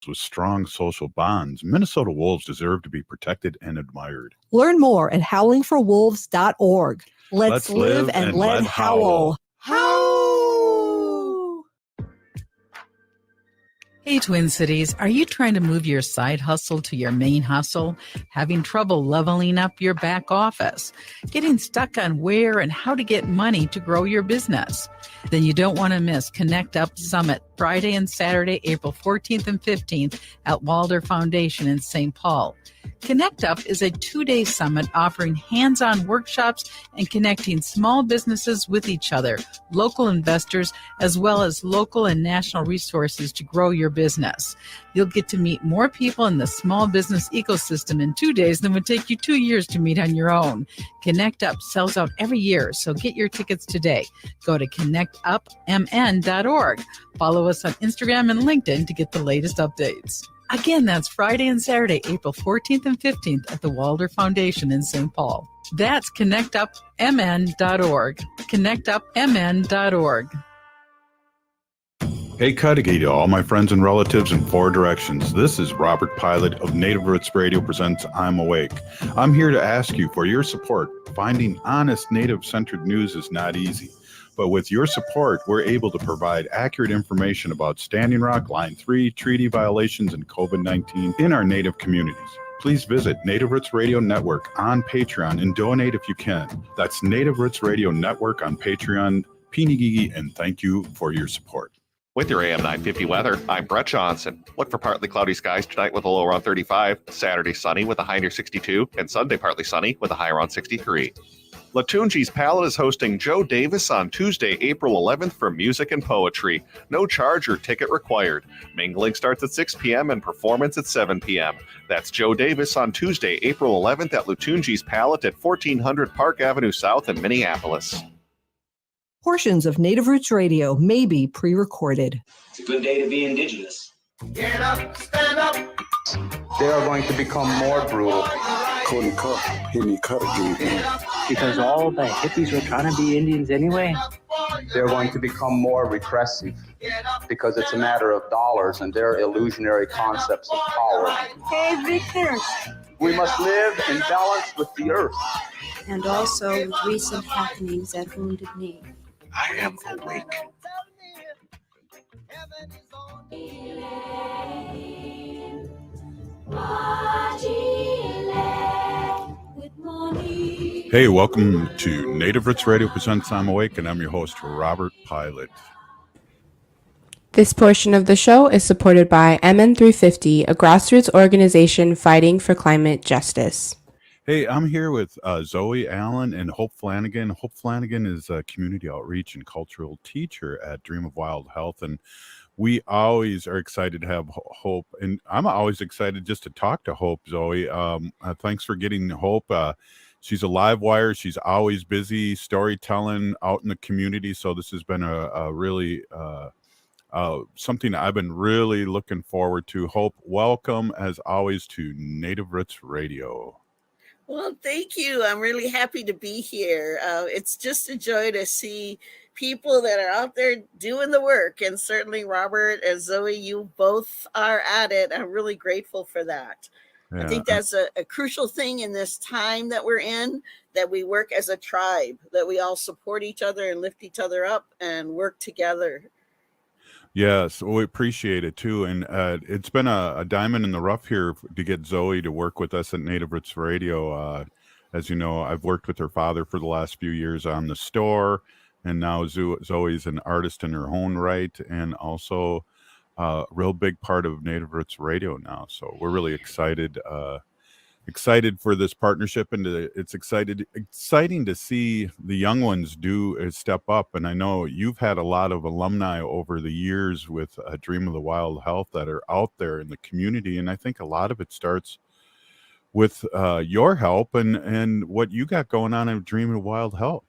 with strong social bonds, Minnesota wolves deserve to be protected and admired. Learn more at howlingforwolves.org. Let's live and let howl. Howl! Hey, Twin Cities, are you trying to move your side hustle to your main hustle? Having trouble leveling up your back office? Getting stuck on where and how to get money to grow your business? Then you don't want to miss Connect Up Summit Friday and Saturday, April 14th and 15th at Walder Foundation in St. Paul. Connect Up is a 2-day summit offering hands-on workshops and connecting small businesses with each other, local investors, as well as local and national resources to grow your business. You'll get to meet more people in the small business ecosystem in 2 days than would take you 2 years to meet on your own. Connect Up sells out every year, so get your tickets today. Go to connectupmn.org. Follow us on Instagram and LinkedIn to get the latest updates. Again, that's Friday and Saturday, April 14th and 15th at the Walder Foundation in St. Paul. That's connectupmn.org. Connectupmn.org. Hey, Cudahy to all my friends and relatives in 4 directions. This is Robert Pilot of Native Roots Radio presents I'm Awake. I'm here to ask you for your support. Finding honest Native-centered news is not easy. But with your support, we're able to provide accurate information about Standing Rock, Line 3, treaty violations, and COVID-19 in our Native communities. Please visit Native Roots Radio Network on Patreon and donate if you can. That's Native Roots Radio Network on Patreon. Pinigigi, and thank you for your support. With your AM 950 weather, I'm Brett Johnson. Look for partly cloudy skies tonight with a low around 35, Saturday sunny with a high near 62, and Sunday partly sunny with a high around 63. Latunji's Palette is hosting Joe Davis on Tuesday, April 11th for music and poetry. No charge or ticket required. Mingling starts at 6 p.m. and performance at 7 p.m. That's Joe Davis on Tuesday, April 11th at Latunji's Palette at 1400 Park Avenue South in Minneapolis. Portions of Native Roots Radio may be pre-recorded. It's a good day to be Indigenous. Get up, stand up. They are going to become more brutal. Because all the hippies were trying to be Indians anyway. They're going to become more repressive because it's a matter of dollars and their illusionary concepts of power. Hey, Victor. We must live in balance with the earth. And also with recent happenings at Wounded Knee. I am awake. Hey, welcome to Native Roots Radio presents I'm Awake, and I'm your host, Robert Pilot. This portion of the show is supported by MN350, a grassroots organization fighting for climate justice. Hey, I'm here with Zoe Allen and Hope Flanagan. Hope Flanagan is a community outreach and cultural teacher at Dream of Wild Health, and we always are excited to have Hope, and I'm always excited just to talk to Hope, Zoe. Thanks for getting Hope. She's a live wire. She's always busy storytelling out in the community, so this has been a really something I've been really looking forward to. Hope, welcome, as always, to Native Roots Radio. Well, thank you. I'm really happy to be here. It's just a joy to see people that are out there doing the work. And certainly Robert and Zoe, you both are at it. I'm really grateful for that. Yeah. I think that's a crucial thing in this time that we're in, that we work as a tribe, that we all support each other and lift each other up and work together. Yes, we appreciate it too. And it's been a diamond in the rough here to get Zoe to work with us at Native Roots Radio. As you know, I've worked with her father for the last few years on the store, and now Zoe's an artist in her own right, and also a real big part of Native Roots Radio now. So we're really excited for this partnership, and it's exciting to see the young ones step up. And I know you've had a lot of alumni over the years with Dream of the Wild Health that are out there in the community, and I think a lot of it starts with your help and what you got going on in Dream of the Wild Health.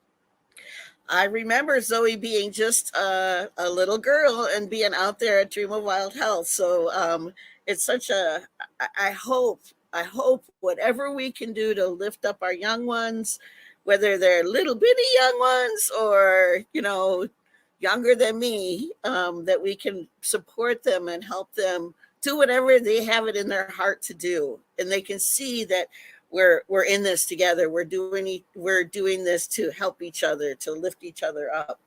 I remember Zoe being just a little girl and being out there at Dream of Wild Health. So it's such I hope whatever we can do to lift up our young ones, whether they're little bitty young ones or, younger than me, that we can support them and help them do whatever they have it in their heart to do, and they can see that we're in this together. We're doing this to help each other, to lift each other up.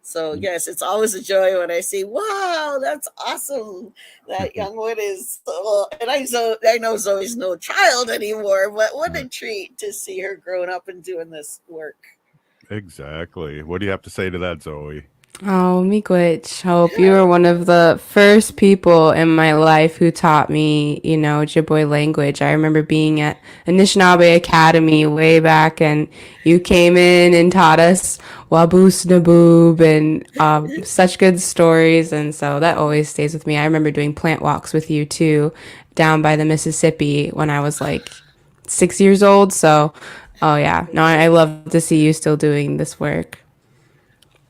So yes, it's always a joy when I see, wow, that's awesome. That young one is so, and I know Zoe's no child anymore, but what a treat to see her growing up and doing this work. Exactly. What do you have to say to that, Zoe? Oh, miigwech, Hope. You were one of the first people in my life who taught me, Ojibwe language. I remember being at Anishinaabe Academy way back, and you came in and taught us Waboos Naboob and such good stories. And so that always stays with me. I remember doing plant walks with you too, down by the Mississippi when I was like 6 years old. So, oh yeah, no, I love to see you still doing this work.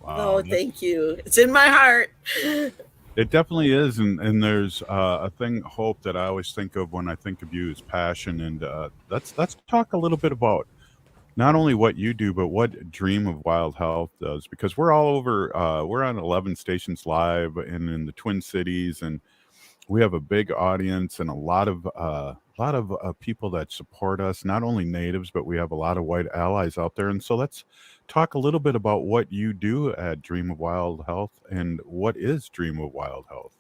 Wow, thank you. It's in my heart. It definitely is, and there's a thing, Hope, that I always think of when I think of you is passion, and let's talk a little bit about not only what you do, but what Dream of Wild Health does, because we're all over. We're on 11 stations live and in the Twin Cities, and we have a big audience and a lot of people that support us. Not only natives, but we have a lot of white allies out there, and so let's talk a little bit about what you do at Dream of Wild Health and what is Dream of Wild Health.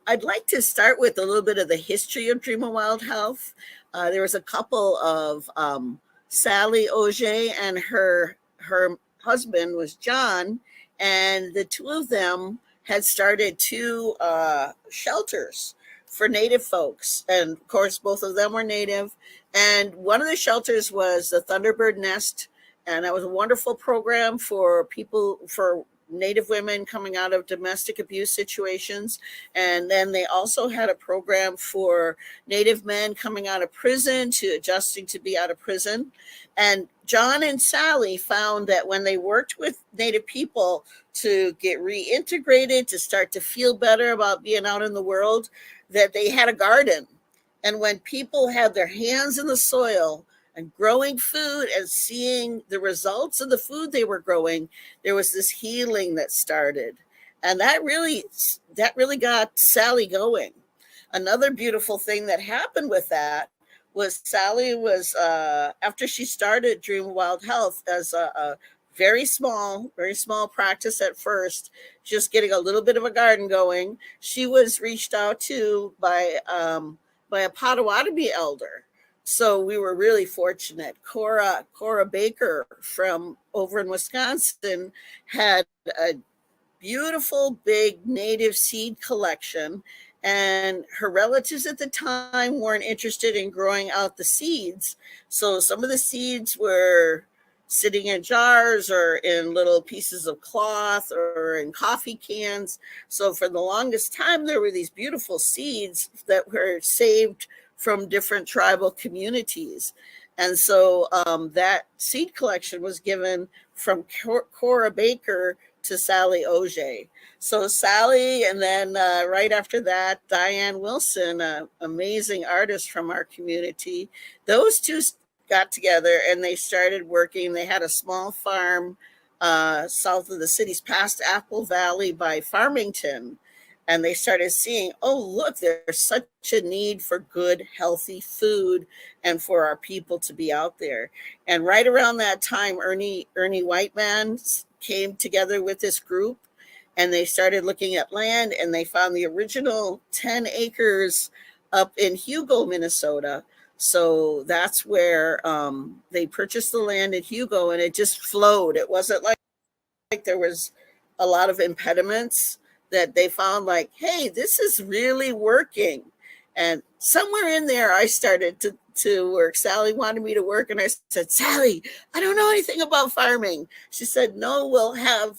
I'd like to start with a little bit of the history of Dream of Wild Health. There was a couple of Sally Auger and her husband was John, and the two of them had started two shelters for Native folks. And of course, both of them were Native. And one of the shelters was the Thunderbird Nest. And that was a wonderful program for people, for Native women coming out of domestic abuse situations. And then they also had a program for Native men coming out of prison to adjusting to be out of prison. And John and Sally found that when they worked with Native people to get reintegrated, to start to feel better about being out in the world, that they had a garden. And when people had their hands in the soil and growing food and seeing the results of the food they were growing, there was this healing that started. And that really got Sally going. Another beautiful thing that happened with that was Sally was, after she started Dream Wild Health as a very small practice at first, just getting a little bit of a garden going, she was reached out to by a Potawatomi elder. So we were really fortunate. Cora Baker from over in Wisconsin had a beautiful big native seed collection, and her relatives at the time weren't interested in growing out the seeds. So some of the seeds were sitting in jars or in little pieces of cloth or in coffee cans. So for the longest time, there were these beautiful seeds that were saved from different tribal communities. And so that seed collection was given from Cora Baker to Sally Auger. So Sally, and then right after that, Diane Wilson, an amazing artist from our community, those two got together and they started working. They had a small farm south of the cities, past Apple Valley by Farmington. And they started seeing, oh, look, there's such a need for good, healthy food and for our people to be out there. And right around that time, Ernie Whiteman came together with this group, and they started looking at land, and they found the original 10 acres up in Hugo, Minnesota. So that's where they purchased the land in Hugo, and it just flowed. It wasn't like there was a lot of impediments, that they found like, hey, this is really working. And somewhere in there, I started to work. Sally wanted me to work, and I said, Sally, I don't know anything about farming. She said, no, we'll have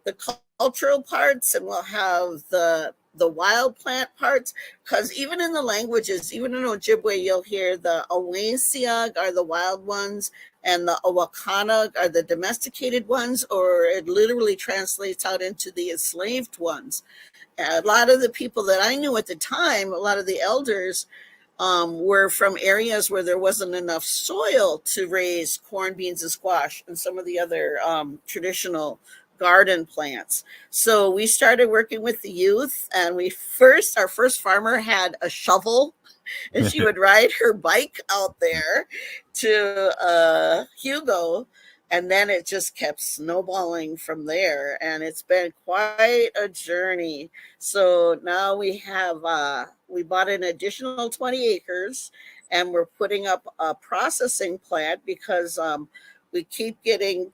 the cultural parts and we'll have the wild plant parts, because even in the languages, even in Ojibwe, you'll hear the Awasiag are the wild ones and the Awakanag are the domesticated ones, or it literally translates out into the enslaved ones. A lot of the people that I knew at the time, a lot of the elders were from areas where there wasn't enough soil to raise corn, beans, and squash and some of the other traditional garden plants. So we started working with the youth, and our first farmer had a shovel, and she would ride her bike out there to Hugo, and then it just kept snowballing from there, and it's been quite a journey. So now we bought an additional 20 acres, and we're putting up a processing plant because we keep getting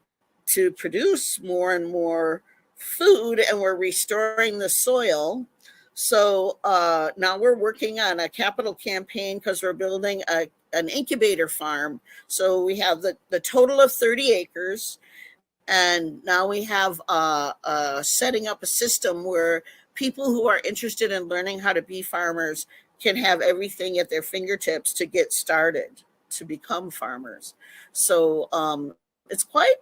to produce more and more food, and we're restoring the soil. So now we're working on a capital campaign because we're building an incubator farm. So we have the total of 30 acres. And now we have setting up a system where people who are interested in learning how to be farmers can have everything at their fingertips to get started, to become farmers. So it's quite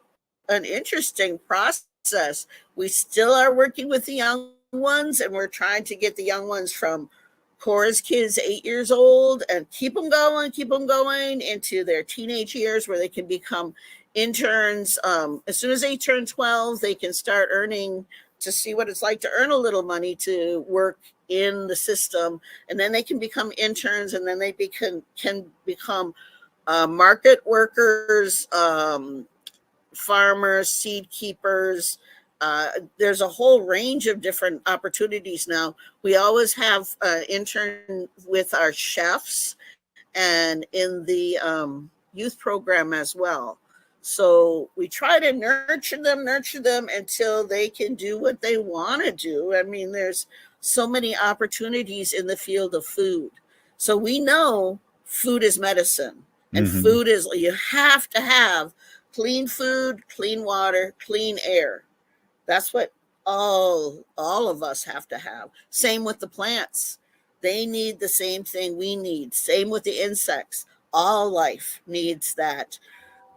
an interesting process. We still are working with the young ones, and we're trying to get the young ones from Cora's kids 8 years old and keep them going into their teenage years, where they can become interns. As soon as they turn 12, they can start earning, to see what it's like to earn a little money to work in the system, and then they can become interns, and then they can become market workers, farmers, seed keepers. There's a whole range of different opportunities now. We always have an intern with our chefs and in the youth program as well. So we try to nurture them until they can do what they want to do. I mean, there's so many opportunities in the field of food. So we know food is medicine, and food is, you have to have clean food, clean water, clean air. That's what all of us have to have. Same with the plants. They need the same thing we need. Same with the insects. All life needs that.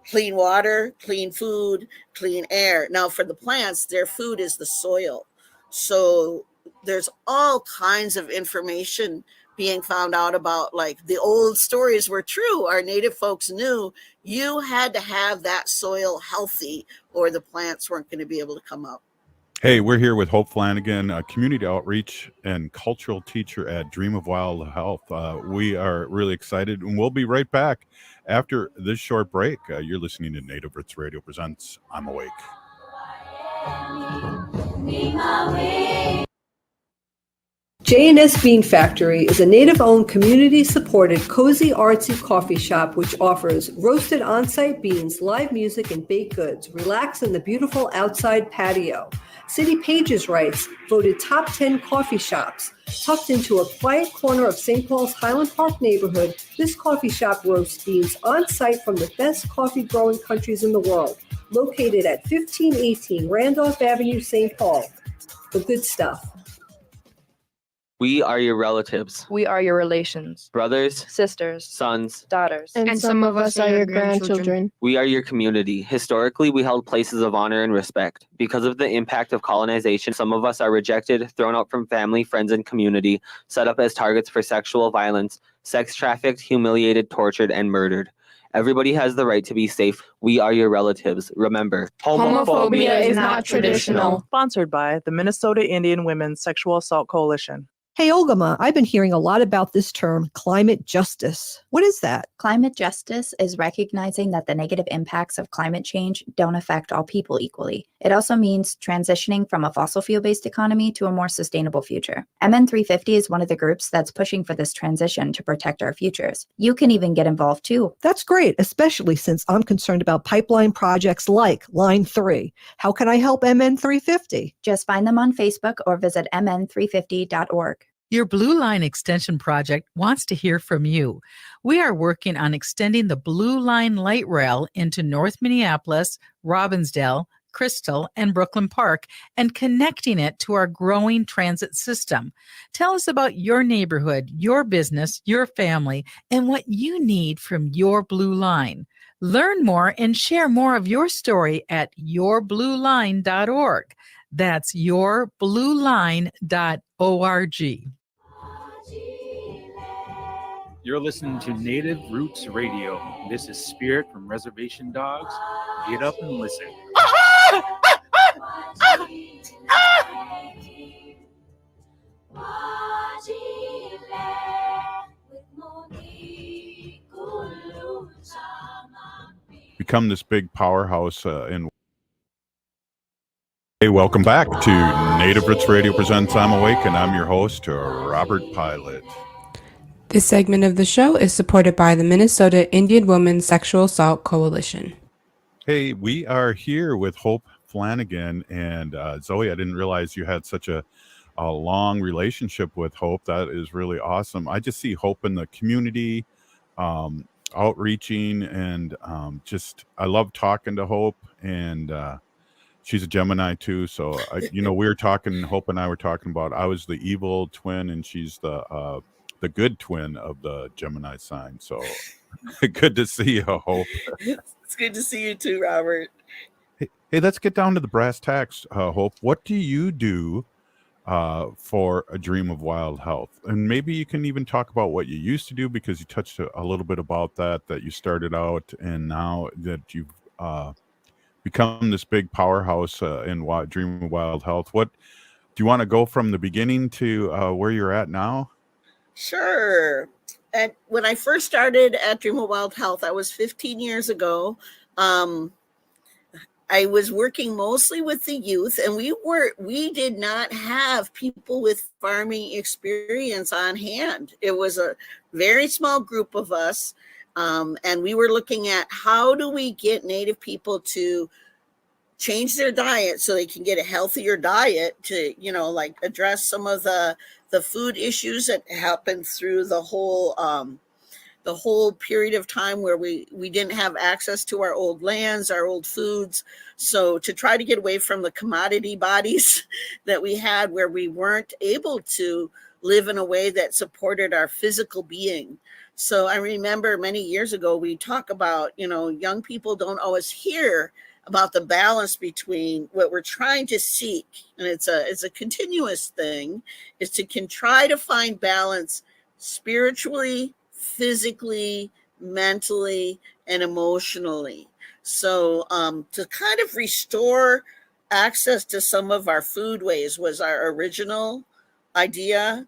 Clean water, clean food, clean air. Now for the plants, their food is the soil. So there's all kinds of information being found out about, like, the old stories were true. Our native folks knew you had to have that soil healthy or the plants weren't going to be able to come up. Hey, we're here with Hope Flanagan, a community outreach and cultural teacher at Dream of Wild Health. We are really excited, and we'll be right back after this short break. You're listening to Native Roots Radio presents I'm Awake. J&S Bean Factory is a native-owned, community-supported, cozy, artsy coffee shop which offers roasted on-site beans, live music, and baked goods. Relax in the beautiful outside patio. City Pages writes, voted top 10 coffee shops. Tucked into a quiet corner of St. Paul's Highland Park neighborhood, this coffee shop roasts beans on-site from the best coffee-growing countries in the world. Located at 1518 Randolph Avenue, St. Paul. The good stuff. We are your relatives. We are your relations. Brothers, sisters, sons, daughters. And some of us are your grandchildren. We are your community. Historically, we held places of honor and respect. Because of the impact of colonization, some of us are rejected, thrown out from family, friends, and community, set up as targets for sexual violence, sex trafficked, humiliated, tortured, and murdered. Everybody has the right to be safe. We are your relatives. Remember, homophobia is not traditional. Sponsored by the Minnesota Indian Women's Sexual Assault Coalition. Hey, Olgama, I've been hearing a lot about this term, climate justice. What is that? Climate justice is recognizing that the negative impacts of climate change don't affect all people equally. It also means transitioning from a fossil fuel-based economy to a more sustainable future. MN350 is one of the groups that's pushing for this transition to protect our futures. You can even get involved too. That's great, especially since I'm concerned about pipeline projects like Line 3. How can I help MN350? Just find them on Facebook or visit mn350.org. Your Blue Line Extension Project wants to hear from you. We are working on extending the Blue Line light rail into North Minneapolis, Robbinsdale, Crystal, and Brooklyn Park, and connecting it to our growing transit system. Tell us about your neighborhood, your business, your family, and what you need from your Blue Line. Learn more and share more of your story at yourblueline.org. That's yourblueline.org. You're listening to Native Roots Radio. This is Spirit from Reservation Dogs. Get up and listen. Become this big powerhouse in. Hey, welcome back to Native Roots Radio presents I'm Awake, and I'm your host, Robert Pilot. This segment of the show is supported by the Minnesota Indian Women's Sexual Assault Coalition. Hey, we are here with Hope Flanagan, and Zoe, I didn't realize you had such a long relationship with Hope. That is really awesome. I just see Hope in the community, outreaching, and I love talking to Hope, and she's a Gemini too. So, we were talking, Hope and I were talking about, I was the evil twin and she's the good twin of the Gemini sign. So good to see you, Hope. It's good to see you too, Robert. Hey, let's get down to the brass tacks, Hope. What do you do for A Dream of Wild Health? And maybe you can even talk about what you used to do, because you touched a little bit about that you started out, and now that you've become this big powerhouse in Dream of Wild Health. What do you want to go from the beginning to where you're at now? Sure. And when I first started at Dream of Wild Health, that was 15 years ago. I was working mostly with the youth, and we did not have people with farming experience on hand. It was a very small group of us. And we were looking at how do we get Native people to change their diet so they can get a healthier diet to, address some of the food issues that happened through the whole period of time where we didn't have access to our old lands, our old foods. So to try to get away from the commodity bodies that we had, where we weren't able to live in a way that supported our physical being. So I remember many years ago, we talk about, young people don't always hear about the balance between what we're trying to seek. And it's a continuous thing, is to try to find balance spiritually, physically, mentally, and emotionally. So to kind of restore access to some of our foodways was our original idea.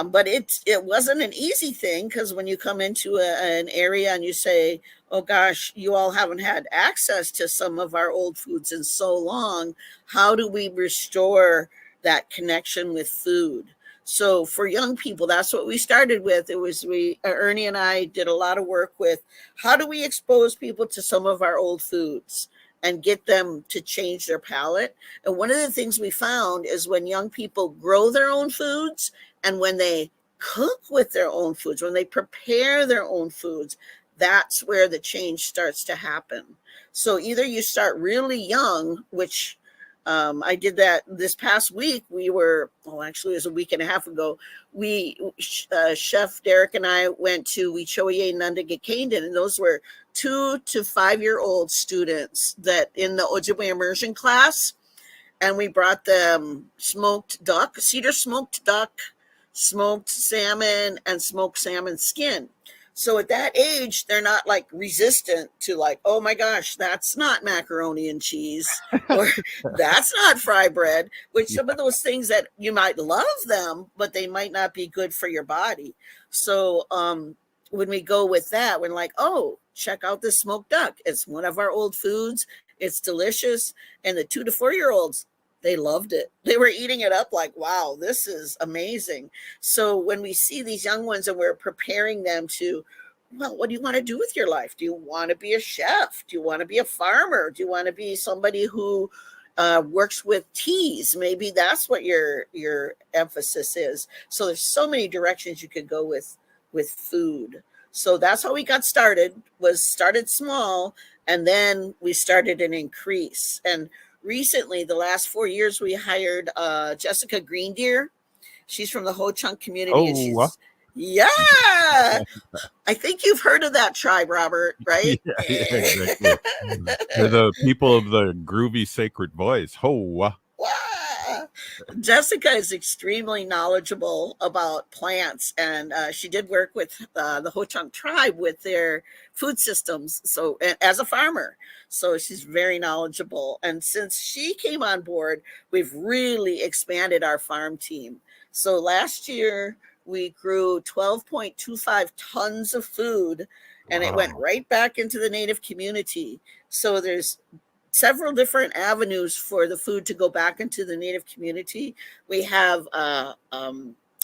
But it wasn't an easy thing, because when you come into an area and you say, oh gosh, you all haven't had access to some of our old foods in so long, how do we restore that connection with food? So for young people, that's what we started with. It was Ernie and I did a lot of work with how do we expose people to some of our old foods and get them to change their palate. And one of the things we found is when young people grow their own foods, and when they cook with their own foods, when they prepare their own foods, that's where the change starts to happen. So either you start really young, which I did that this past week. Actually it was a week and a half ago. Chef Derek and I went to Wichoye Nundaga-Kandin, and those were 2 to 5 year old students that in the Ojibwe immersion class. And we brought them smoked duck, cedar smoked duck, smoked salmon, and smoked salmon skin. So at that age, they're not like resistant to like, oh my gosh, that's not macaroni and cheese, or that's not fry bread, which some of those things that you might love them, but they might not be good for your body. So when we go with that, we're like, oh, check out this smoked duck. It's one of our old foods. It's delicious. And the 2 to 4 year olds, they loved it. They were eating it up like, wow, this is amazing. So when we see these young ones and we're preparing them to, well, what do you want to do with your life? Do you want to be a chef? Do you want to be a farmer? Do you want to be somebody who works with teas? Maybe that's what your emphasis is. So there's so many directions you could go with food. So that's how we got started, started small, and then we started an increase. And recently, the last 4 years, we hired Jessica Greendeer. She's from the Ho-Chunk community. Yeah. I think you've heard of that tribe, Robert, right? Yeah, exactly. They're the people of the groovy sacred voice. Ho. Jessica is extremely knowledgeable about plants, and she did work with the Ho-Chunk tribe with their food systems. So, as a farmer, so she's very knowledgeable. And since she came on board, we've really expanded our farm team. So last year we grew 12.25 tons of food, and it went right back into the Native community. So there's several different avenues for the food to go back into the Native community. We have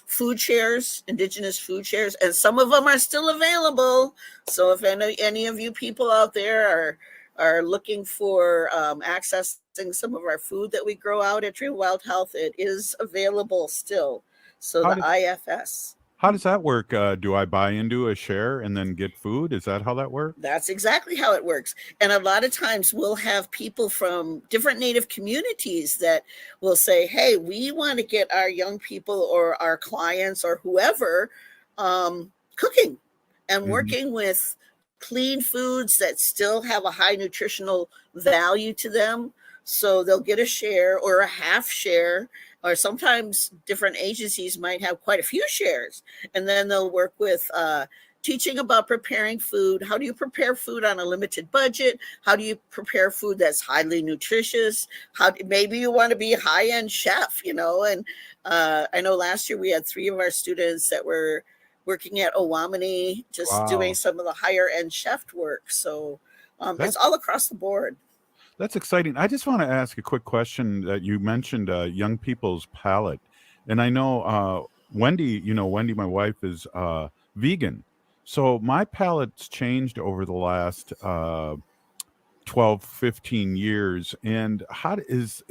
food shares, indigenous food shares, and some of them are still available. So if any of you people out there are looking for accessing some of our food that we grow out at True Wild Health, it is available still. So the IFS. How does that work? Do I buy into a share and then get food? Is that how that works? That's exactly how it works. And a lot of times we'll have people from different Native communities that will say, hey, we want to get our young people or our clients or whoever cooking and working with clean foods that still have a high nutritional value to them. So they'll get a share or a half share, or sometimes different agencies might have quite a few shares. And then they'll work with teaching about preparing food. How do you prepare food on a limited budget? How do you prepare food that's highly nutritious? Maybe you want to be a high-end chef, you know? And I know last year we had 3 of our students that were working at Owamini, just doing some of the higher end chef work. So it's all across the board. That's exciting. I just want to ask a quick question that you mentioned, young people's palate. And I know Wendy, my wife is vegan. So my palate's changed over the last 12, 15 years. And how does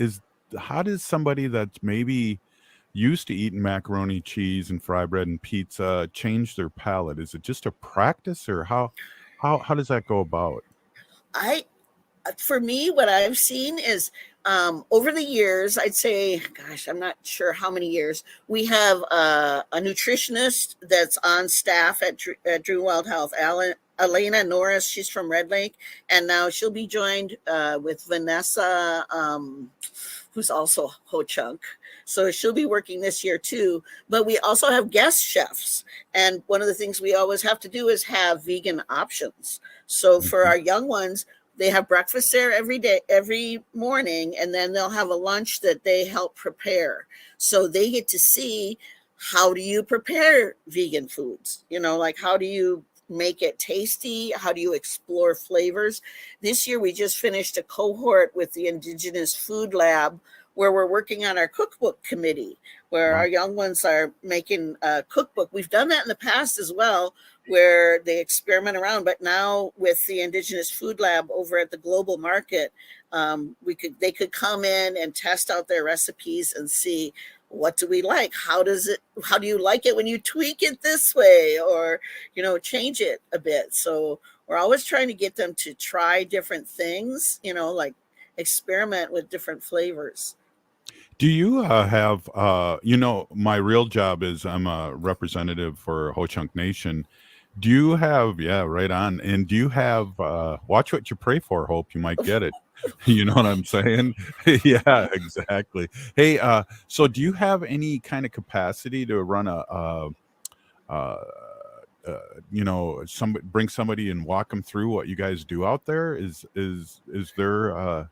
somebody that's maybe used to eating macaroni, cheese, and fry bread and pizza change their palate? Is it just a practice, or how does that go about? For me, what I've seen is over the years, I'd say, gosh, I'm not sure how many years, we have a nutritionist that's on staff at Drew Wild Health, Elena Norris. She's from Red Lake, and now she'll be joined with Vanessa, who's also Ho-Chunk. So she'll be working this year too. But we also have guest chefs. And one of the things we always have to do is have vegan options. So for our young ones, they have breakfast there every morning, and then they'll have a lunch that they help prepare. So they get to see, how do you prepare vegan foods? Like, how do you make it tasty? How do you explore flavors? This year, we just finished a cohort with the Indigenous Food Lab, where we're working on our cookbook committee, where our young ones are making a cookbook. We've done that in the past as well, where they experiment around. But now with the Indigenous Food Lab over at the Global Market, they could come in and test out their recipes and see, what do we like? How do you like it when you tweak it this way, or, change it a bit? So we're always trying to get them to try different things, like experiment with different flavors. Do you have, my real job is I'm a representative for Ho-Chunk Nation. Do you have, right on. And do you have, watch what you pray for, Hope, you might get it. You know what I'm saying? Yeah, exactly. Hey, so do you have any kind of capacity to run bring somebody and walk them through what you guys do out there? Is there,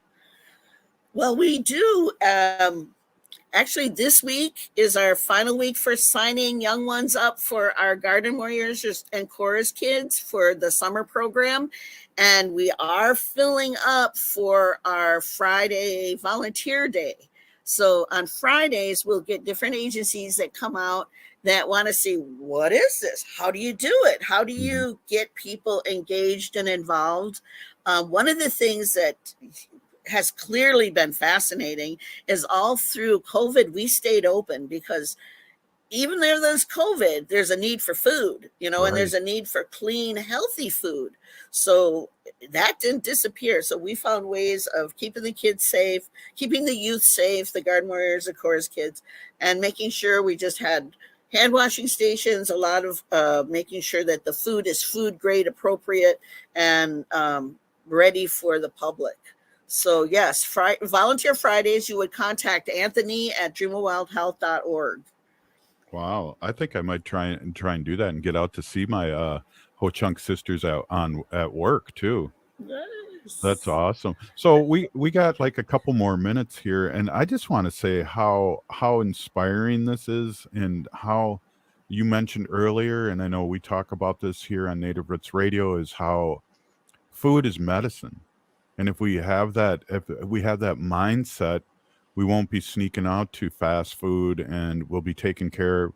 Well, we do. Actually, this week is our final week for signing young ones up for our Garden Warriors and Chorus Kids for the summer program. And we are filling up for our Friday volunteer day. So on Fridays, we'll get different agencies that come out that want to see, what is this? How do you do it? How do you get people engaged and involved? One of the things that has clearly been fascinating is all through COVID, we stayed open, because even though there's COVID, there's a need for food, and there's a need for clean, healthy food. So that didn't disappear. So we found ways of keeping the kids safe, keeping the youth safe, the Garden Warriors, the Chorus Kids, and making sure we just had hand washing stations, a lot of making sure that the food is food grade appropriate and ready for the public. So yes, Volunteer Fridays, you would contact Anthony at dreamofwildhealth.org. Wow, I think I might try and do that and get out to see my Ho Chunk sisters at work too. Nice. That's awesome. So we got like a couple more minutes here, and I just want to say how inspiring this is, and how you mentioned earlier, and I know we talk about this here on Native Roots Radio, is how food is medicine. And if we have that mindset, we won't be sneaking out to fast food, and we'll be taking care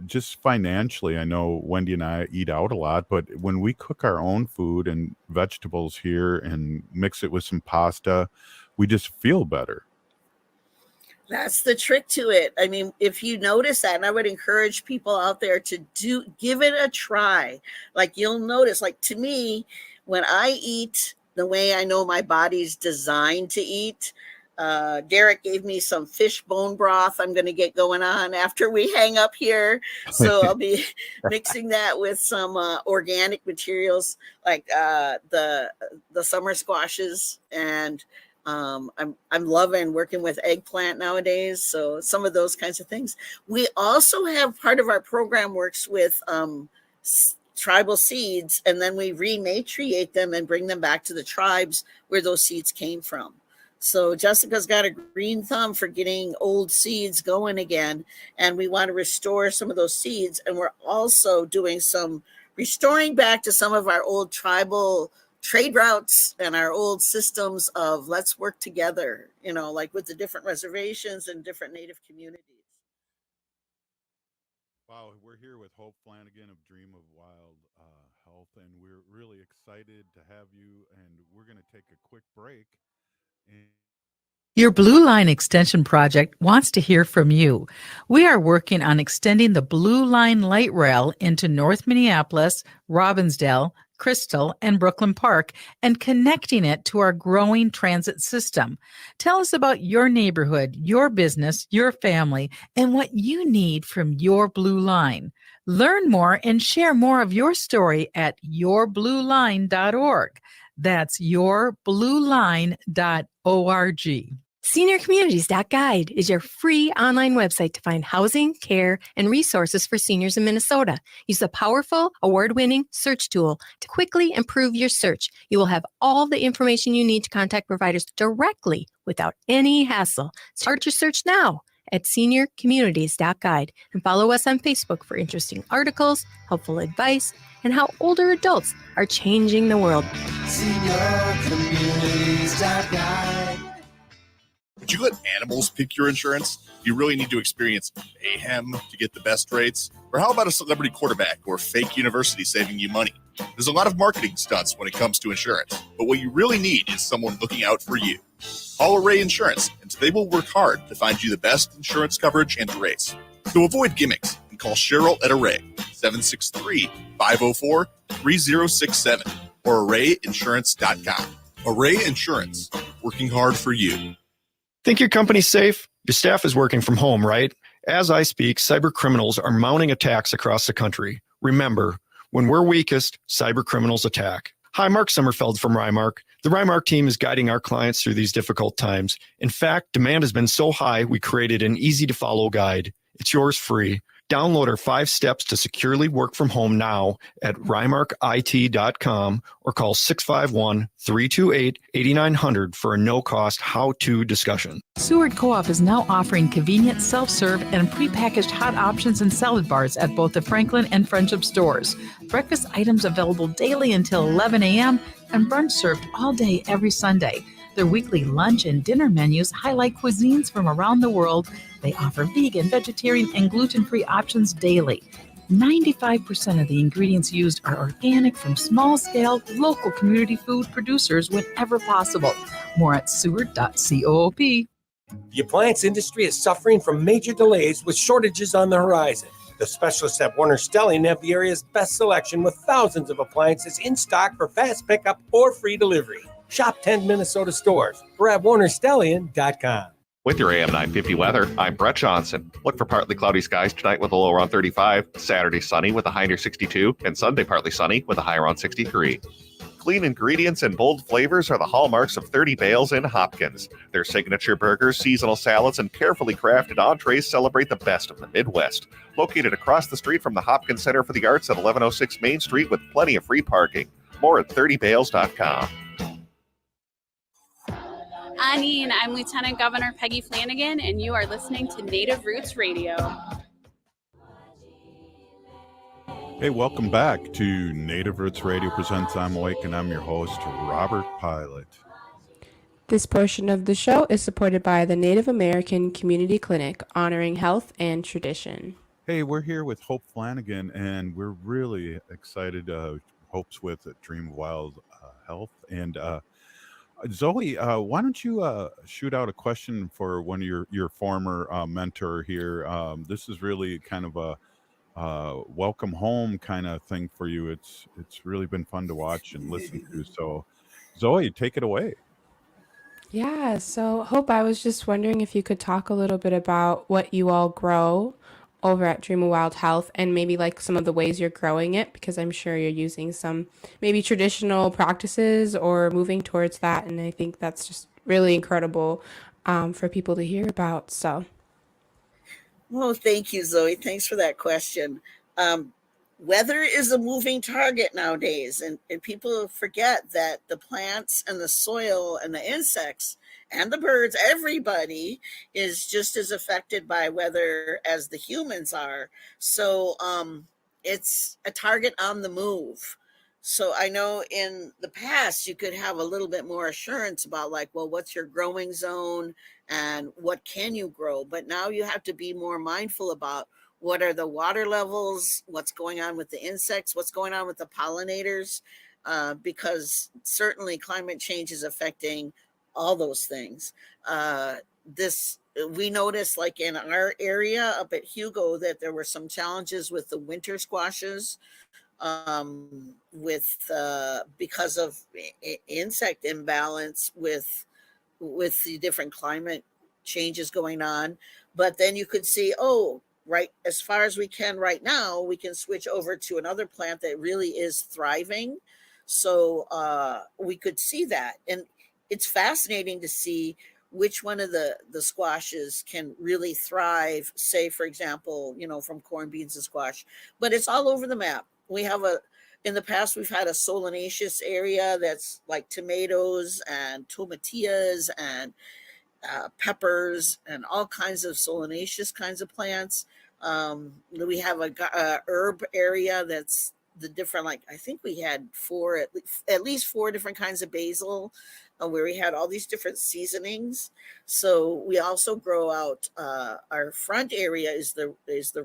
just financially. I know Wendy and I eat out a lot, but when we cook our own food and vegetables here and mix it with some pasta, we just feel better. That's the trick to it. I mean, if you notice that, and I would encourage people out there to give it a try. Like, you'll notice, like, to me, when I eat the way I know my body's designed to eat, Derek gave me some fish bone broth I'm going to get going on after we hang up here. So I'll be mixing that with some organic materials like the summer squashes, and I'm loving working with eggplant nowadays. So some of those kinds of things. We also have part of our program works with tribal seeds, and then we rematriate them and bring them back to the tribes where those seeds came from. So Jessica's got a green thumb for getting old seeds going again, and we want to restore some of those seeds. And we're also doing some restoring back to some of our old tribal trade routes and our old systems of let's work together, like with the different reservations and different Native communities. Wow, we're here with Hope Flanagan of Dream of Wild Health, and we're really excited to have you, and we're going to take a quick break. Your Blue Line Extension Project wants to hear from you. We are working on extending the Blue Line light rail into North Minneapolis, Robbinsdale, Crystal, and Brooklyn Park, and connecting it to our growing transit system. Tell us about your neighborhood, your business, your family, and what you need from your Blue Line. Learn more and share more of your story at yourblueline.org. That's yourblueline.org. SeniorCommunities.guide is your free online website to find housing, care, and resources for seniors in Minnesota. Use the powerful, award-winning search tool to quickly improve your search. You will have all the information you need to contact providers directly without any hassle. Start your search now at SeniorCommunities.guide and follow us on Facebook for interesting articles, helpful advice, and how older adults are changing the world. SeniorCommunities.guide. Would you let animals pick your insurance? Do you really need to experience mayhem to get the best rates? Or how about a celebrity quarterback or fake university saving you money? There's a lot of marketing stunts when it comes to insurance, but what you really need is someone looking out for you. Call Array Insurance, and they will work hard to find you the best insurance coverage and rates. So avoid gimmicks and call Cheryl at Array, 763-504-3067, or arrayinsurance.com. Array Insurance, working hard for you. Think your company's safe? Your staff is working from home, right? As I speak, cyber criminals are mounting attacks across the country. Remember, when we're weakest, cyber criminals attack. Hi, Mark Sommerfeld from Rymark. The Rymark team is guiding our clients through these difficult times. In fact, demand has been so high, we created an easy-to-follow guide. It's yours free. Download our 5 steps to securely work from home now at rymarkit.com or call 651-328-8900 for a no-cost how-to discussion. Seward Co-op is now offering convenient self-serve and prepackaged hot options and salad bars at both the Franklin and Friendship stores. Breakfast items available daily until 11 a.m. and brunch served all day every Sunday. Their weekly lunch and dinner menus highlight cuisines from around the world. They offer vegan, vegetarian, and gluten-free options daily. 95% of the ingredients used are organic from small-scale, local community food producers whenever possible. More at seward.coop. The appliance industry is suffering from major delays with shortages on the horizon. The specialists at Warner Stelling have the area's best selection with thousands of appliances in stock for fast pickup or free delivery. Shop 10 Minnesota stores or at warnerstellian.com. With your AM 950 weather, I'm Brett Johnson. Look for partly cloudy skies tonight with a low around 35, Saturday sunny with a high near 62, and Sunday partly sunny with a high around 63. Clean ingredients and bold flavors are the hallmarks of 30 Bales in Hopkins. Their signature burgers, seasonal salads, and carefully crafted entrees celebrate the best of the Midwest. Located across the street from the Hopkins Center for the Arts at 1106 Main Street with plenty of free parking. More at 30bales.com. Anine, I'm Lieutenant Governor Peggy Flanagan, and you are listening to Native Roots Radio. Hey, welcome back to Native Roots Radio Presents I'm Awake, and I'm your host, Robert Pilot. This portion of the show is supported by the Native American Community Clinic, honoring health and tradition. Hey, we're here with Hope Flanagan, and we're really excited. Hope's with Dream of Wild Health. And Zoe, why don't you shoot out a question for one of your former mentor here? This is really kind of a welcome home kind of thing for you. It's really been fun to watch and listen to. So, Zoe, take it away. Yeah, so Hope, I was just wondering if you could talk a little bit about what you all grow over at Dream of Wild Health and maybe like some of the ways you're growing it, because I'm sure you're using some maybe traditional practices or moving towards that. And I think that's just really incredible for people to hear about. So. Well, thank you, Zoe. Thanks for that question. Weather is a moving target nowadays, and people forget that the plants and the soil and the insects and the birds, everybody is just as affected by weather as the humans are. So it's a target on the move. So I know in the past you could have a little bit more assurance about like, well, what's your growing zone and what can you grow? But now you have to be more mindful about what are the water levels, what's going on with the insects, what's going on with the pollinators, because certainly climate change is affecting all those things. We noticed like in our area up at Hugo that there were some challenges with the winter squashes because of insect imbalance with the different climate changes going on. But then you could see, right, as far as we can right now, we can switch over to another plant that really is thriving. So we could see that. And it's fascinating to see which one of the squashes can really thrive, say, for example, from corn, beans, and squash. But it's all over the map. We have in the past, we've had a solanaceous area that's like tomatoes and tomatillas and peppers and all kinds of solanaceous kinds of plants. We have a herb area that's the different, like I think we had at least four different kinds of basil, where we had all these different seasonings. So we also grow out our front area is the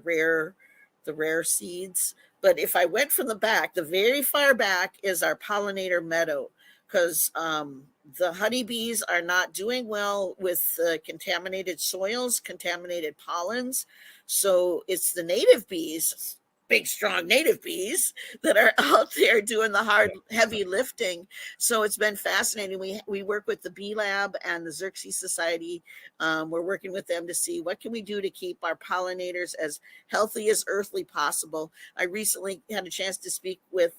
rare seeds. But if I went from the back, the very far back is our pollinator meadow, because the honeybees are not doing well with contaminated soils, contaminated pollens. So it's the native bees, big, strong native bees, that are out there doing the hard, heavy lifting. So it's been fascinating. We work with the Bee Lab and the Xerxes Society. We're working with them to see what can we do to keep our pollinators as healthy as earthly possible. I recently had a chance to speak with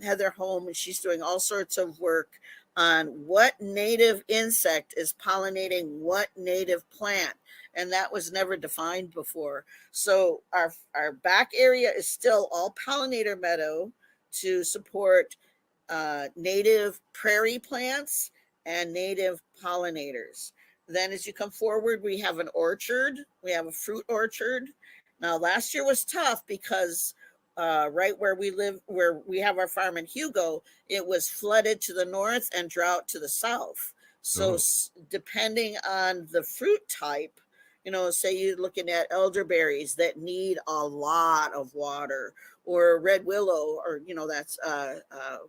Heather Holm, and she's doing all sorts of work on what native insect is pollinating what native plant. And that was never defined before. So our back area is still all pollinator meadow to support native prairie plants and native pollinators. Then as you come forward, we have an orchard. We have a fruit orchard. Now, last year was tough because right where we live, where we have our farm in Hugo, it was flooded to the north and drought to the south. So depending on the fruit type, say you're looking at elderberries that need a lot of water, or red willow, or, that's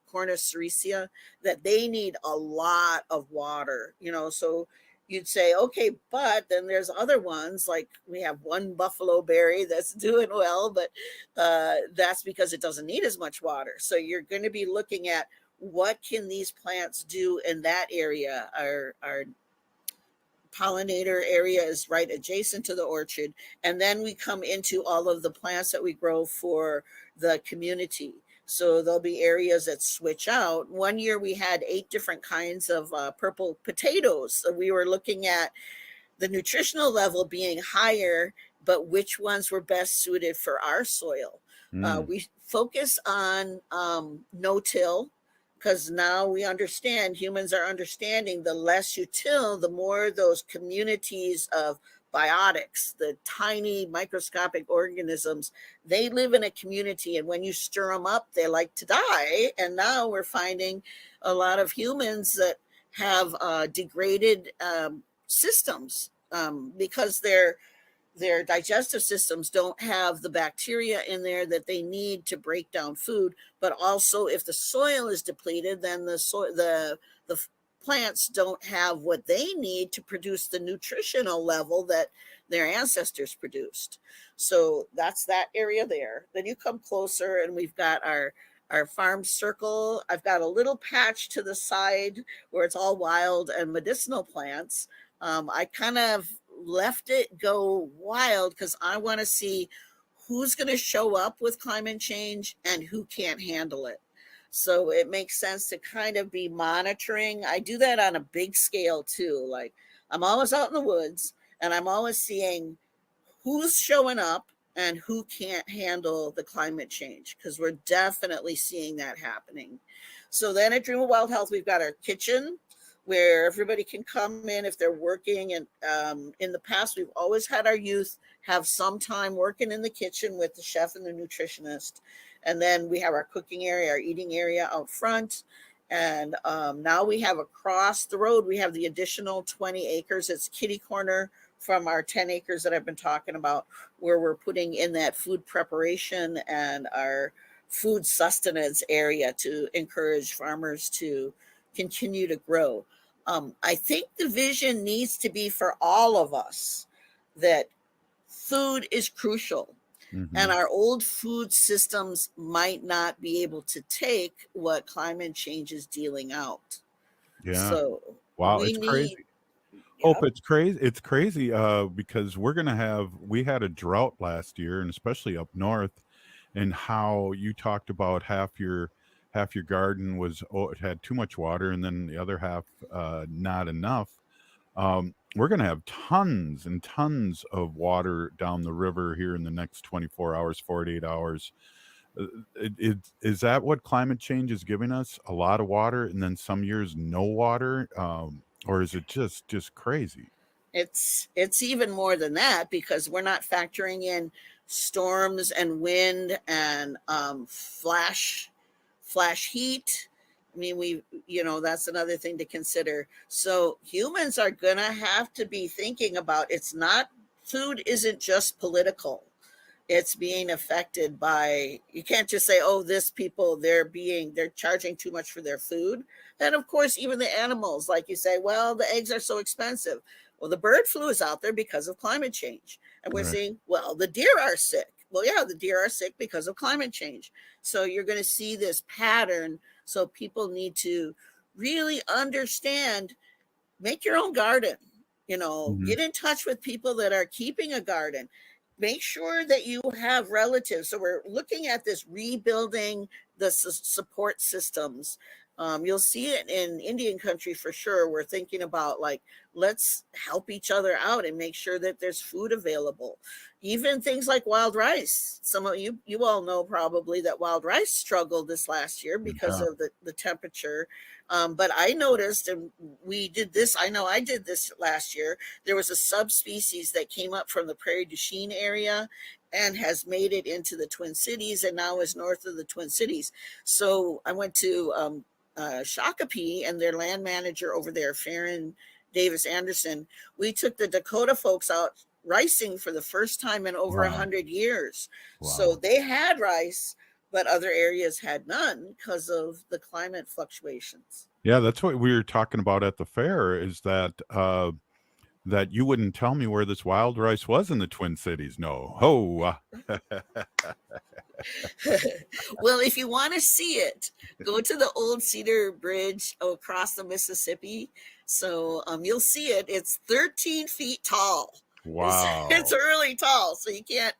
Cornus sericea, that they need a lot of water, so you'd say, okay, but then there's other ones, like we have one buffalo berry that's doing well, but that's because it doesn't need as much water. So you're going to be looking at what can these plants do in that area, our pollinator area is right adjacent to the orchard. And then we come into all of the plants that we grow for the community. So there'll be areas that switch out. One year we had 8 different kinds of purple potatoes. So we were looking at the nutritional level being higher, but which ones were best suited for our soil. We focus on no-till, because now we understand, humans are understanding, the less you till, the more those communities of biotics, the tiny microscopic organisms, they live in a community, and when you stir them up, they like to die. And now we're finding a lot of humans that have degraded systems because their digestive systems don't have the bacteria in there that they need to break down food. But also, if the soil is depleted, then the plants don't have what they need to produce the nutritional level that their ancestors produced. So that's that area there. Then you come closer, and we've got our farm circle. I've got a little patch to the side where it's all wild and medicinal plants. I kind of left it go wild because I want to see who's going to show up with climate change and who can't handle it. So it makes sense to kind of be monitoring. I do that on a big scale too. Like, I'm always out in the woods, and I'm always seeing who's showing up and who can't handle the climate change, because we're definitely seeing that happening. So then at Dream of Wild Health, we've got our kitchen, where everybody can come in if they're working. And in the past, we've always had our youth have some time working in the kitchen with the chef and the nutritionist. And then we have our cooking area, our eating area out front. And now we have across the road, we have the additional 20 acres. It's kitty corner from our 10 acres that I've been talking about, where we're putting in that food preparation and our food sustenance area to encourage farmers to continue to grow. I think the vision needs to be for all of us that food is crucial. And our old food systems might not be able to take what climate change is dealing out. Yeah. So Wow, we it's need, crazy. Hope, it's crazy. It's crazy because we had a drought last year, and especially up north, and how you talked about half your garden it had too much water, and then the other half not enough. We're going to have tons and tons of water down the river here in the next 24 hours, 48 hours. Is that what climate change is giving us? A lot of water, and then some years no water, or is it just crazy? it's even more than that, because we're not factoring in storms and wind and flash heat. I mean, that's another thing to consider. So humans are going to have to be thinking about, food isn't just political. It's being affected by, you can't just say, oh, this people, they're charging too much for their food. And of course, even the animals, like you say, well, the eggs are so expensive. Well, the bird flu is out there because of climate change. And we're saying, well, the deer are sick. Well, yeah, the deer are sick because of climate change. So you're going to see this pattern. So people need to really understand, make your own garden, get in touch with people that are keeping a garden. Make sure that you have relatives. So we're looking at this rebuilding the support systems. You'll see it in Indian country for sure. We're thinking about, like, let's help each other out and make sure that there's food available. Even things like wild rice. Some of you all know probably that wild rice struggled this last year because of the temperature. But I noticed, and we did this, I know I did this last year, there was a subspecies that came up from the Prairie du Chien area and has made it into the Twin Cities and now is north of the Twin Cities. So I went to Shakopee, and their land manager over there, Farron Davis Anderson, we took the Dakota folks out ricing for the first time in over 100 years. So they had rice, but other areas had none because of the climate fluctuations. Yeah, that's what we were talking about at the fair, is that that you wouldn't tell me where this wild rice was in the Twin Cities. No. Well, if you want to see it, go to the old Cedar Bridge across the Mississippi. So you'll see it. It's 13 feet tall. Wow. It's really tall. So you can't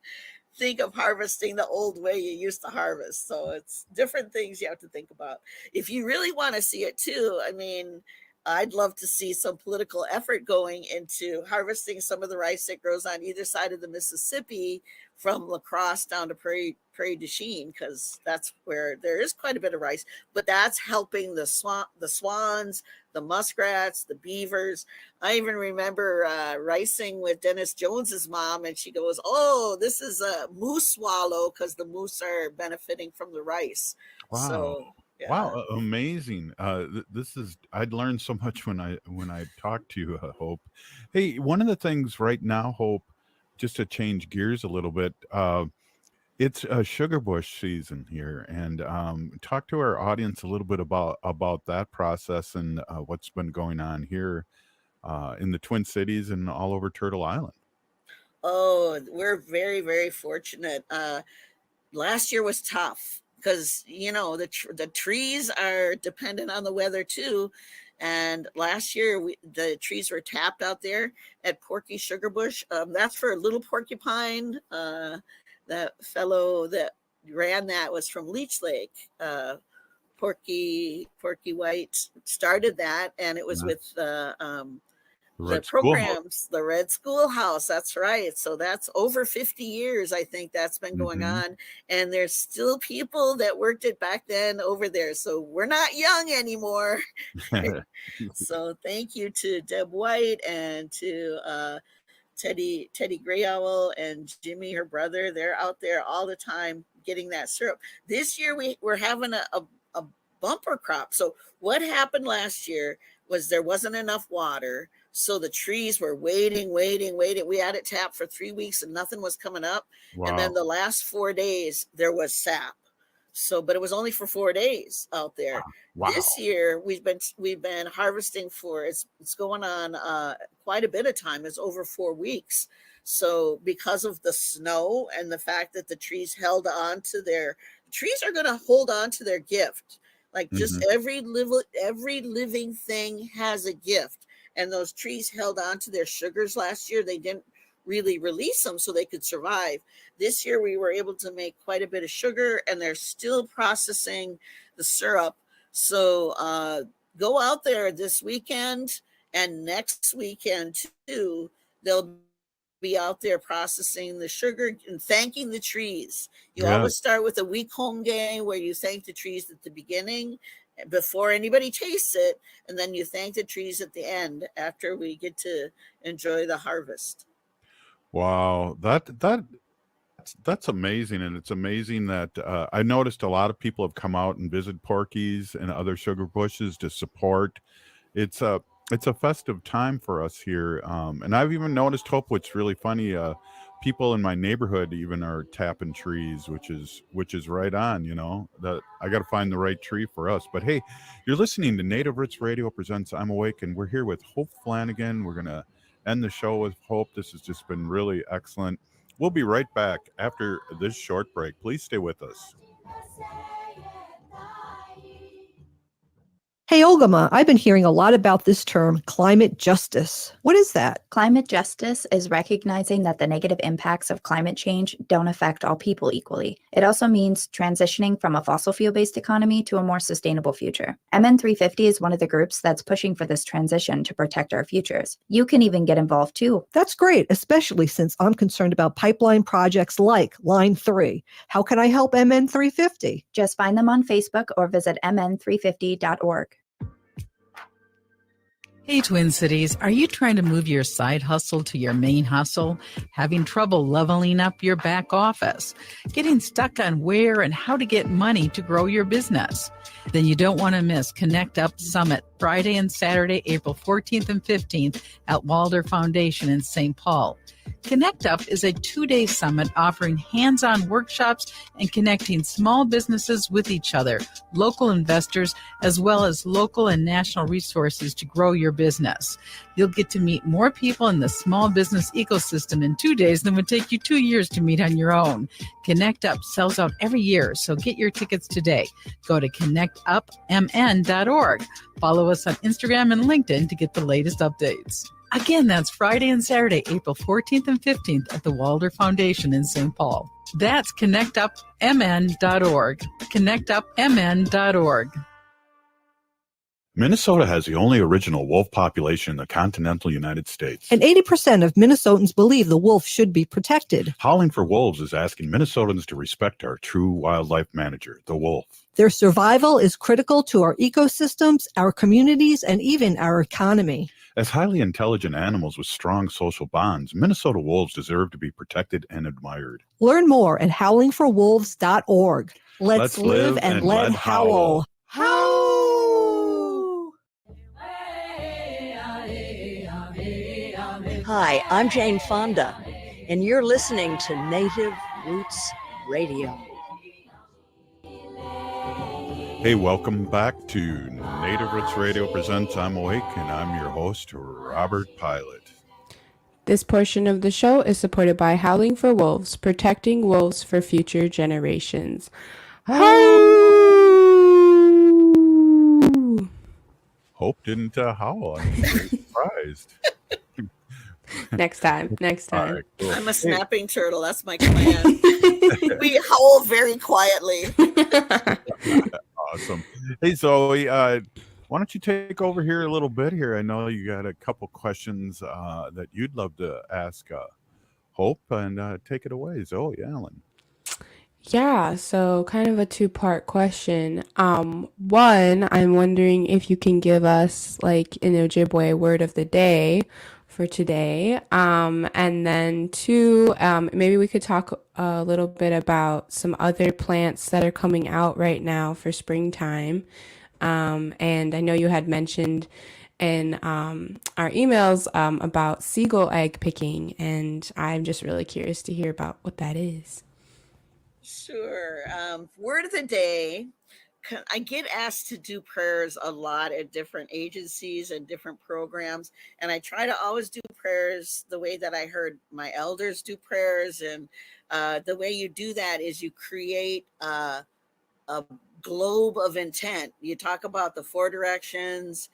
think of harvesting the old way you used to harvest. So it's different things you have to think about. If you really want to see it too, I mean, I'd love to see some political effort going into harvesting some of the rice that grows on either side of the Mississippi from La Crosse down to Prairie du Chien, because that's where there is quite a bit of rice. But that's helping the swans, the muskrats, the beavers. I even remember ricing with Dennis Jones's mom, and she goes, "Oh, this is a moose swallow," because the moose are benefiting from the rice. Wow. So, yeah. Wow, amazing. I'd learned so much when I talked to you, Hope. Hey, one of the things right now, Hope, just to change gears a little bit, it's a sugar bush season here, and talk to our audience a little bit about that process and what's been going on here in the Twin Cities and all over Turtle Island. Oh, we're very, very fortunate. Last year was tough because, you know, the trees are dependent on the weather too. And last year, the trees were tapped out there at Porky Sugar Bush. That's for Little Porcupine. That fellow that ran that was from Leech Lake. Porky White started that, and it was with the programs, the Red Schoolhouse. That's right. So that's over 50 years, I think that's been going on. And there's still people that worked it back then over there. So we're not young anymore. So thank you to Deb White and to Teddy Gray Owl and Jimmy, her brother. They're out there all the time getting that syrup. This year we're having a bumper crop. So what happened last year was there wasn't enough water. So the trees were waiting. We had it tapped for 3 weeks and nothing was coming up. Wow. And then the last 4 days there was sap. So, but it was only for 4 days out there. Wow. This year we've been harvesting for it's going on quite a bit of time. It's over 4 weeks. So because of the snow and the fact that the trees held on to trees are going to hold on to their gift. Like just every living thing has a gift. And those trees held on to their sugars last year. They didn't really release them so they could survive. This year we were able to make quite a bit of sugar, and they're still processing the syrup. So go out there this weekend and next weekend too. They'll be out there processing the sugar and thanking the trees. You always start with a week home game where you thank the trees at the beginning before anybody tastes it, and then you thank the trees at the end after we get to enjoy the harvest. Wow, that's amazing, and it's amazing that I noticed a lot of people have come out and visit Porky's and other sugar bushes to support. It's a festive time for us here, and I've even noticed, Hope, what's really funny, people in my neighborhood even are tapping trees, which is right on. You know, that I got to find the right tree for us. But hey, you're listening to Native Roots Radio presents I'm Awake, and we're here with Hope Flanagan. We're gonna end the show with Hope. This has just been really excellent. We'll be right back after this short break. Please stay with us. Hey, Olgama, I've been hearing a lot about this term, climate justice. What is that? Climate justice is recognizing that the negative impacts of climate change don't affect all people equally. It also means transitioning from a fossil fuel-based economy to a more sustainable future. MN350 is one of the groups that's pushing for this transition to protect our futures. You can even get involved too. That's great, especially since I'm concerned about pipeline projects like Line 3. How can I help MN350? Just find them on Facebook or visit mn350.org. Hey, Twin Cities, are you trying to move your side hustle to your main hustle? Having trouble leveling up your back office? Getting stuck on where and how to get money to grow your business? Then you don't want to miss Connect Up Summit, Friday and Saturday, April 14th and 15th at Walder Foundation in St. Paul. Connect Up is a 2-day summit offering hands-on workshops and connecting small businesses with each other, local investors, as well as local and national resources to grow your business. You'll get to meet more people in the small business ecosystem in 2 days than would take you 2 years to meet on your own. Connect Up sells out every year, so get your tickets today. Go to connectupmn.org. Follow follow us on Instagram and LinkedIn to get the latest updates. Again, that's Friday and Saturday, April 14th and 15th at the Walder Foundation in St. Paul. That's connectupmn.org. Connectupmn.org. Minnesota has the only original wolf population in the continental United States. And 80% of Minnesotans believe the wolf should be protected. Howling for Wolves is asking Minnesotans to respect our true wildlife manager, the wolf. Their survival is critical to our ecosystems, our communities, and even our economy. As highly intelligent animals with strong social bonds, Minnesota wolves deserve to be protected and admired. Learn more at howlingforwolves.org. Let's live and let howl. Howl! Hi, I'm Jane Fonda, and you're listening to Native Roots Radio. Hey, welcome back to Native Roots Radio Presents I'm Awake, and I'm your host, Robert Pilot. This portion of the show is supported by Howling for Wolves, protecting wolves for future generations. Hope didn't howl. I'm very surprised. Next time. All right, cool. I'm a snapping turtle. That's my command. We howl very quietly. Awesome. Hey, Zoe, why don't you take over here a little bit here? I know you got a couple questions that you'd love to ask Hope, and take it away, Zoe Allen. Yeah, so kind of a two-part question. One, I'm wondering if you can give us like an Ojibwe word of the day for today. And then two, maybe we could talk a little bit about some other plants that are coming out right now for springtime. And I know you had mentioned in our emails about seagull egg picking, and I'm just really curious to hear about what that is. Sure. Word of the day. I get asked to do prayers a lot at different agencies and different programs. And I try to always do prayers the way that I heard my elders do prayers. And the way you do that is you create a globe of intent. You talk about the four directions,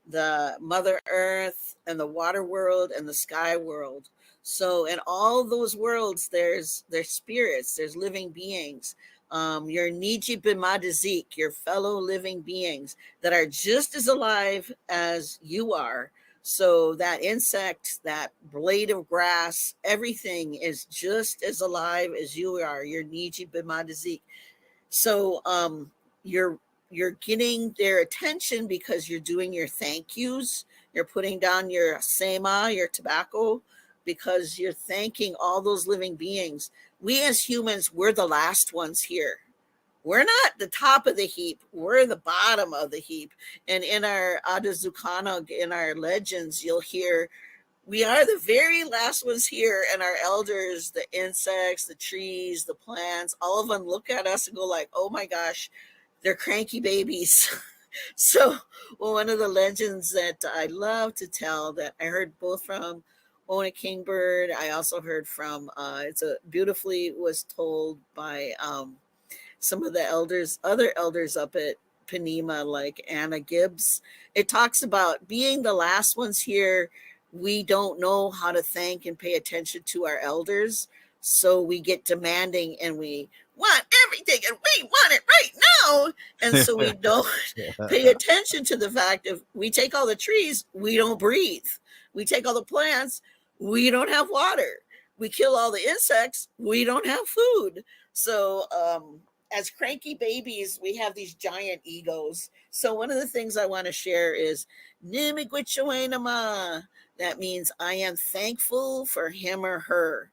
the Mother Earth, and the water world, and the sky world. So in all those worlds, there's spirits, there's living beings. Your Niji Bimadazik, your fellow living beings that are just as alive as you are. So that insect, that blade of grass, everything is just as alive as you are, your Niji Bimadazik. So you're getting their attention because you're doing your thank yous. You're putting down your sema, your tobacco, because you're thanking all those living beings. We as humans, we're the last ones here. We're not the top of the heap. We're the bottom of the heap. And in our Adazukanog, in our legends, you'll hear, we are the very last ones here. And our elders, the insects, the trees, the plants, all of them look at us and go like, oh my gosh, they're cranky babies. So one of the legends that I love to tell that I heard both from Ona Kingbird, I also heard from, beautifully was told by some of the other elders up at Panema, like Anna Gibbs. It talks about being the last ones here. We don't know how to thank and pay attention to our elders. So we get demanding and we want everything and we want it right now. And so we don't pay attention to the fact of we take all the trees, we don't breathe. We take all the plants, we don't have water. We kill all the insects, we don't have food. So as cranky babies, we have these giant egos. So one of the things I want to share is Nimigwichawinama. That means I am thankful for him or her.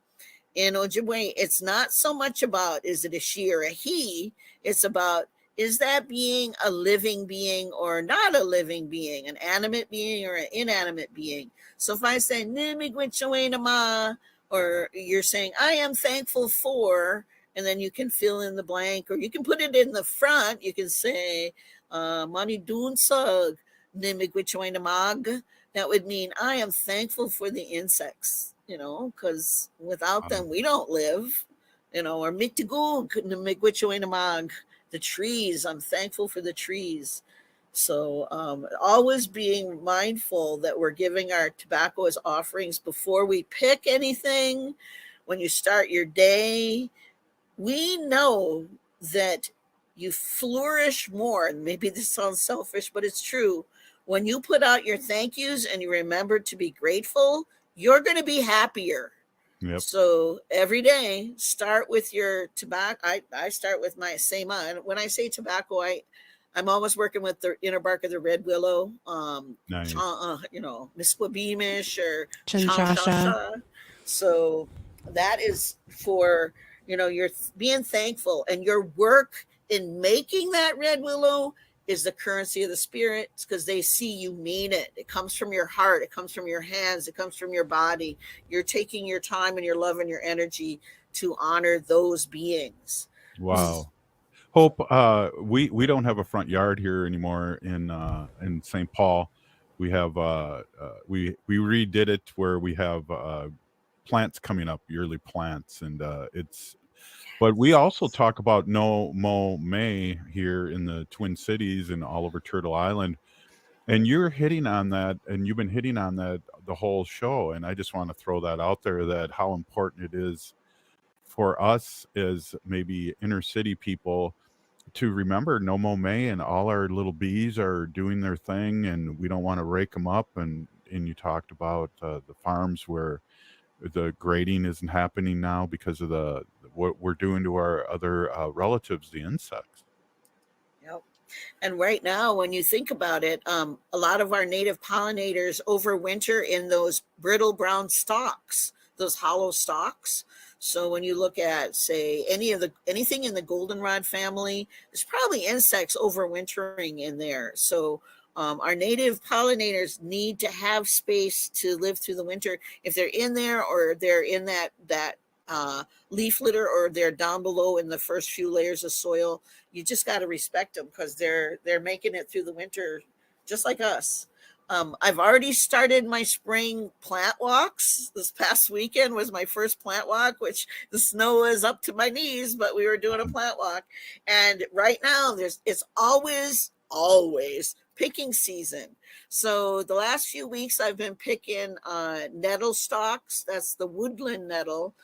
In Ojibwe, it's not so much about is it a she or a he. It's about is that being a living being or not a living being, an animate being or an inanimate being. So if I say Nimigwichawinama, or you're saying I am thankful for, and then you can fill in the blank, or you can put it in the front. You can say, Mani Dunsug, Nimigwichawinamag. That would mean I am thankful for the insects, because without them, we don't live, or Mitigug, Nimigwichawinamag, the trees. I'm thankful for the trees. So always being mindful that we're giving our tobacco as offerings before we pick anything. When you start your day, we know that you flourish more. And maybe this sounds selfish, but it's true. When you put out your thank yous and you remember to be grateful, you're going to be happier. Yep. So every day, start with your tobacco. I start with my Sema. And when I say tobacco, I'm always working with the inner bark of the red willow, Nice. Misquabeamish or Chanchasha. So that is for, you're being thankful, and your work in making that red willow is the currency of the spirits, because they see you mean it. It comes from your heart. It comes from your hands. It comes from your body. You're taking your time and your love and your energy to honor those beings. Wow. Hope, we don't have a front yard here anymore in St. Paul. We have we redid it where we have plants coming up, yearly plants, and it's. But we also talk about No Mo May here in the Twin Cities and all over Turtle Island, and you're hitting on that, and you've been hitting on that the whole show. And I just want to throw that out there, that how important it is for us as maybe inner city people to remember No Mo May, and all our little bees are doing their thing, and we don't want to rake them up. And you talked about the farms where the grading isn't happening now because of what we're doing to our other relatives, the insects. Yep. And right now, when you think about it, a lot of our native pollinators overwinter in those brittle brown stalks, those hollow stalks. So when you look at, say, anything in the goldenrod family, there's probably insects overwintering in there. So our native pollinators need to have space to live through the winter. If they're in there, or they're in that leaf litter, or they're down below in the first few layers of soil, you just got to respect them, because they're making it through the winter just like us. I've already started my spring plant walks. This past weekend was my first plant walk, which the snow is up to my knees, but we were doing a plant walk. And right now it's always picking season. So the last few weeks I've been picking nettle stalks. That's the woodland nettle.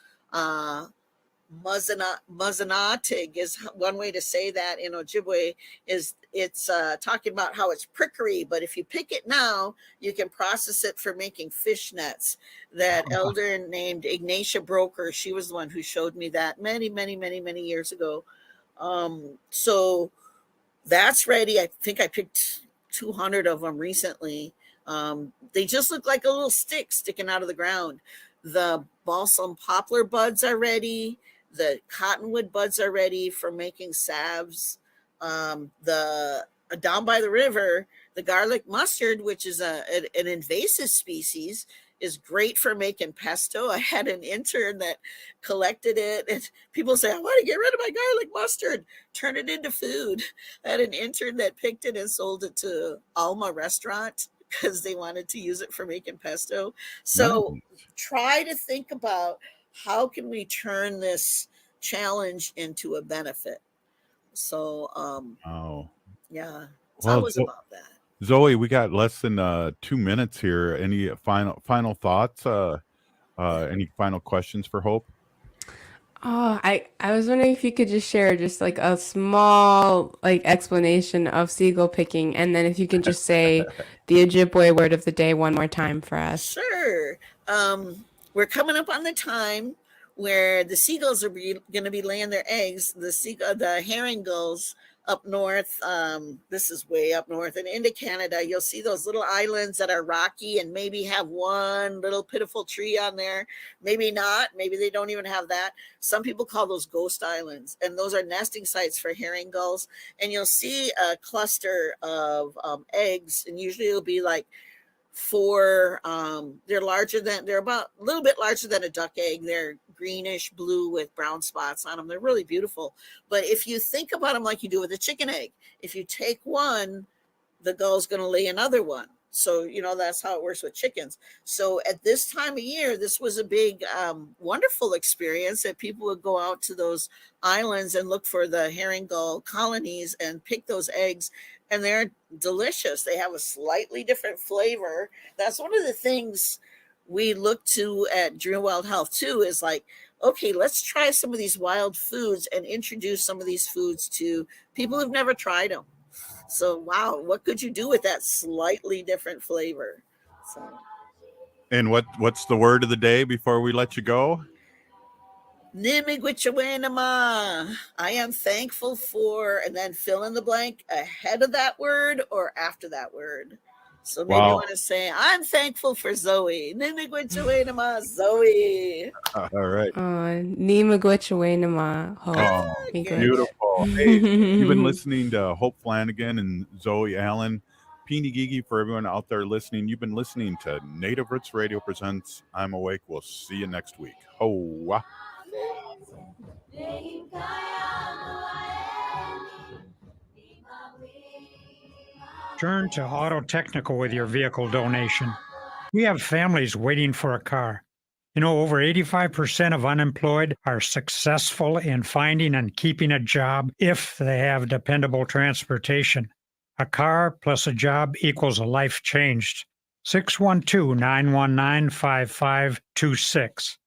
Muzzanatig is one way to say that in Ojibwe. It's talking about how it's prickly, but if you pick it now, you can process it for making fish nets. That elder named Ignatia Broker, she was the one who showed me that many years ago. So that's ready. I think I picked 200 of them recently. They just look like a little stick sticking out of the ground. The balsam poplar buds are ready. The cottonwood buds are ready for making salves. Down by the river, the garlic mustard, which is an invasive species, is great for making pesto. I had an intern that collected it, and people say, I want to get rid of my garlic mustard, turn it into food. I had an intern that picked it and sold it to Alma restaurant because they wanted to use it for making pesto. So try to think about, how can we turn this challenge into a benefit? So yeah, it's always about that. Zoe, we got less than 2 minutes here. Any final thoughts? Any final questions for Hope? Oh, I was wondering if you could just share just like a small explanation of seagull picking, and then if you can just say the Ojibwe word of the day one more time for us. Sure. We're coming up on the time where the seagulls are going to be laying their eggs. The herring gulls up north, this is way up north and into Canada, you'll see those little islands that are rocky and maybe have one little pitiful tree on there. Maybe not. Maybe they don't even have that. Some people call those ghost islands, and those are nesting sites for herring gulls. And you'll see a cluster of eggs, and usually it'll be like four. They're about a little bit larger than a duck egg. They're greenish blue with brown spots on them. They're really beautiful. But if you think about them like you do with a chicken egg, if you take one, the gull's going to lay another one. So, that's how it works with chickens. So at this time of year, this was a big, wonderful experience that people would go out to those islands and look for the herring gull colonies and pick those eggs. and they're delicious. They have a slightly different flavor. That's one of the things we look to at Dream Wild Health too, is like, okay, let's try some of these wild foods and introduce some of these foods to people who've never tried them. So, wow, what could you do with that slightly different flavor? So, And what's the word of the day before we let you go? Nimigwichawenama. I am thankful for, and then fill in the blank ahead of that word or after that word. So maybe I Wow. want to say, I'm thankful for Zoe. Nimigwichawenama, Zoe. All right. Nima Gwich'Wenema. Oh, beautiful. Hey, you've been listening to Hope Flanagan and Zoe Allen. Peeny Gigi, for everyone out there listening, you've been listening to Native Roots Radio Presents I'm Awake. We'll see you next week. Hoa. Turn to Auto Technical with your vehicle donation. We have families waiting for a car. You know, over 85% of unemployed are successful in finding and keeping a job if they have dependable transportation. A car plus a job equals a life changed. 612-919-5526.